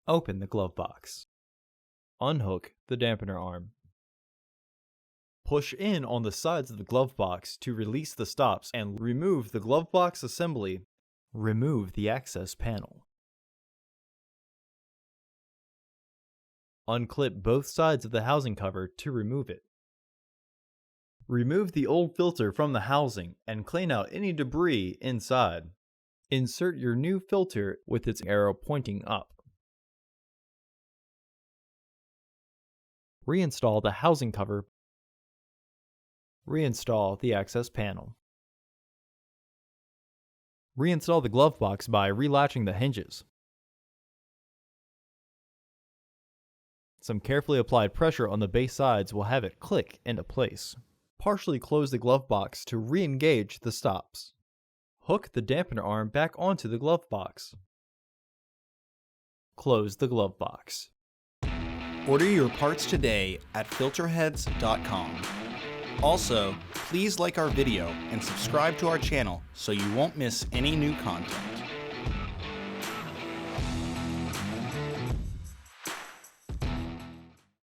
Open the glove box. Unhook the dampener arm. Push in on the sides of the glove box to release the stops and remove the glove box assembly. Remove the access panel. Unclip both sides of the housing cover to remove it. Remove the old filter from the housing and clean out any debris inside. Insert your new filter with its arrow pointing up. Reinstall the housing cover. Reinstall the access panel. Reinstall the glove box by relatching the hinges. Some carefully applied pressure on the base sides will have it click into place. Partially close the glove box to re-engage the stops. Hook the dampener arm back onto the glove box. Close the glove box. Order your parts today at filterheads.com. Also, please like our video and subscribe to our channel so you won't miss any new content.